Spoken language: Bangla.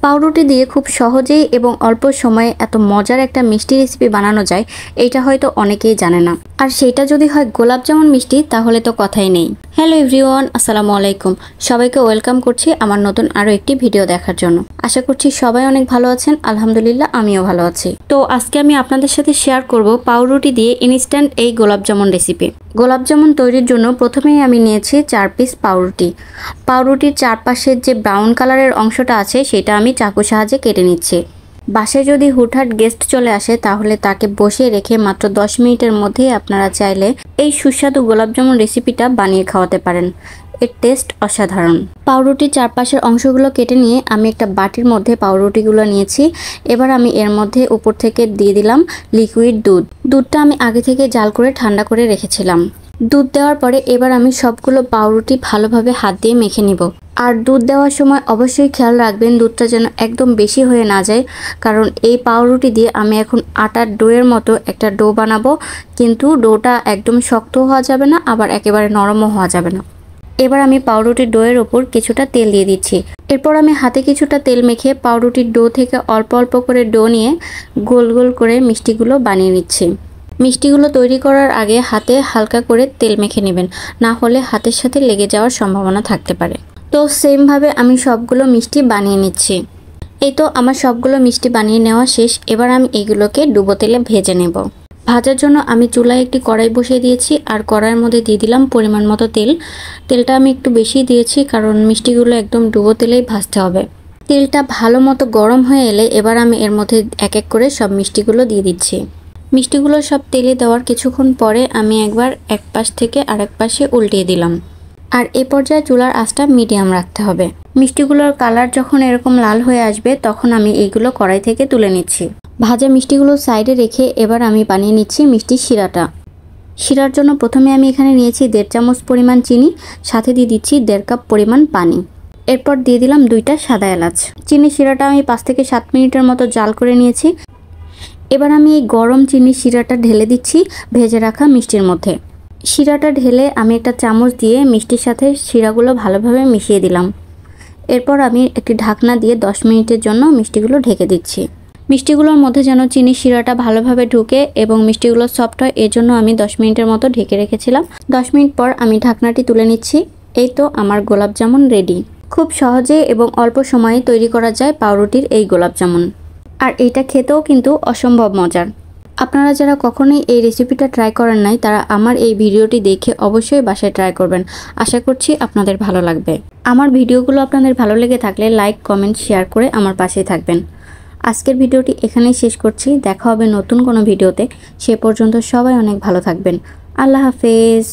পাউরুটি দিয়ে খুব সহজেই এবং অল্প সময়ে এত মজার একটা মিষ্টি রেসিপি বানানো যায়, এটা হয়তো অনেকেই জানে না। আর সেটা যদি হয় গোলাপ জামুন মিষ্টি, তাহলে তো কথাই নেই। হ্যালো এভরিওয়ান, আসসালামু আলাইকুম। সবাইকে ওয়েলকাম করছি আমার নতুন আরও একটি ভিডিও দেখার জন্য। আশা করছি সবাই অনেক ভালো আছেন। আলহামদুলিল্লাহ, আমিও ভালো আছি। তো আজকে আমি আপনাদের সাথে শেয়ার করব পাউরুটি দিয়ে ইনস্ট্যান্ট এই গোলাপ জামুন রেসিপি। গোলাপ জামুন তৈরির জন্য প্রথমেই আমি নিয়েছি 4 পিস পাউরুটি। পাউরুটির চারপাশের যে ব্রাউন কালারের অংশটা আছে সেটা আমি চাকুর সাহায্যে কেটে নিচ্ছি। বাসায় যদি হুটহাট গেস্ট চলে আসে, তাহলে তাকে বসিয়ে রেখে মাত্র 10 মিনিটের মধ্যেই আপনারা চাইলে এই সুস্বাদু গোলাপ জামুন রেসিপিটা বানিয়ে খাওয়াতে পারেন। এর টেস্ট অসাধারণ। পাউরুটির চারপাশের অংশগুলো কেটে নিয়ে আমি একটা বাটির মধ্যে পাউরুটিগুলো নিয়েছি। এবার আমি এর মধ্যে উপর থেকে দিয়ে দিলাম লিকুইড দুধ। দুধটা আমি আগে থেকে জাল করে ঠান্ডা করে রেখেছিলাম। দুধ দেওয়ার পরে এবার আমি সবগুলো পাউরুটি ভালোভাবে হাত দিয়ে মেখে নিব। আর দুধ দেওয়ার সময় অবশ্যই খেয়াল রাখবেন দুধটা যেন একদম বেশি হয়ে না যায়, কারণ এই পাউরুটি দিয়ে আমি এখন আটার ডোয়ের মতো একটা ডো বানাবো। কিন্তু ডোটা একদম শক্ত হওয়া যাবে না, আবার একেবারে নরমও হওয়া যাবে না। এবার আমি পাউরুটির ডোয়ের ওপর কিছুটা তেল দিয়ে দিচ্ছি। এরপর আমি হাতে কিছুটা তেল মেখে পাউরুটির ডো থেকে অল্প অল্প করে ডো নিয়ে গোল গোল করে মিষ্টিগুলো বানিয়ে নিচ্ছি। মিষ্টিগুলো তৈরি করার আগে হাতে হালকা করে তেল মেখে নেবেন, না হলে হাতের সাথে লেগে যাওয়ার সম্ভাবনা থাকতে পারে। তো সেমভাবে আমি সবগুলো মিষ্টি বানিয়ে নিচ্ছি। এই তো আমার সবগুলো মিষ্টি বানিয়ে নেওয়া শেষ। এবার আমি এগুলোকে ডুবো তেলে ভেজে নেব। ভাজার জন্য আমি চুলায় একটি কড়াই বসিয়ে দিয়েছি, আর কড়াইয়ের মধ্যে দিয়ে দিলাম পরিমাণ মতো তেল। তেলটা আমি একটু বেশি দিয়েছি, কারণ মিষ্টিগুলো একদম ডুবো তেলেই ভাজতে হবে। তেলটা ভালো মতো গরম হয়ে এলে এবার আমি এর মধ্যে এক এক করে সব মিষ্টিগুলো দিয়ে দিচ্ছি। মিষ্টিগুলো সব তেলে দেওয়ার কিছুক্ষণ পরে আমি একবার এক পাশ থেকে আরেক পাশে উল্টিয়ে দিলাম। আর এ পর্যায়ে চুলার আঁচটা মিডিয়াম রাখতে হবে। মিষ্টিগুলোর কালার যখন এরকম লাল হয়ে আসবে, তখন আমি এইগুলো কড়াই থেকে তুলে নিচ্ছি। ভাজা মিষ্টিগুলো সাইডে রেখে এবার আমি বানিয়ে নিচ্ছি মিষ্টির শিরাটা। শিরার জন্য প্রথমে আমি এখানে নিয়েছি 1.5 চামচ পরিমাণ চিনি, সাথে দিয়ে দিচ্ছি 1.5 কাপ পরিমাণ পানি। এরপর দিয়ে দিলাম 2টা সাদা এলাচ। চিনি শিরাটা আমি 5 থেকে 7 মিনিটের মতো জাল করে নিয়েছি। এবার আমি এই গরম চিনি শিরাটা ঢেলে দিচ্ছি ভেজে রাখা মিষ্টির মধ্যে। শিরাটা ঢেলে আমি একটা চামচ দিয়ে মিষ্টির সাথে শিরাগুলো ভালোভাবে মিশিয়ে দিলাম। এরপর আমি একটি ঢাকনা দিয়ে 10 মিনিটের জন্য মিষ্টিগুলো ঢেকে দিচ্ছি। মিষ্টিগুলোর মধ্যে যেন চিনি শিরাটা ভালোভাবে ঢুকে এবং মিষ্টিগুলো সফট হয়, এর জন্য আমি 10 মিনিটের মতো ঢেকে রেখেছিলাম। 10 মিনিট পর আমি ঢাকনাটি তুলে নিচ্ছি। এই তো আমার গোলাপ জামুন রেডি। খুব সহজে এবং অল্প সময়ে তৈরি করা যায় পাউরুটির এই গোলাপ জামুন। আর এটা খেতেও কিন্তু অসম্ভব মজার। আপনারা যারা কখনোই এই রেসিপিটা ট্রাই করেন নাই, তারা আমার এই ভিডিওটি দেখে অবশ্যই বাসায় ট্রাই করবেন। আশা করছি আপনাদের ভালো লাগবে। আমার ভিডিওগুলো আপনাদের ভালো লেগে থাকলে লাইক, কমেন্ট, শেয়ার করে আমার পাশেই থাকবেন। আজকের ভিডিওটি এখানেই শেষ করছি। দেখা হবে নতুন কোনো ভিডিওতে। সে পর্যন্ত সবাই অনেক ভালো থাকবেন। আল্লাহ হাফেজ।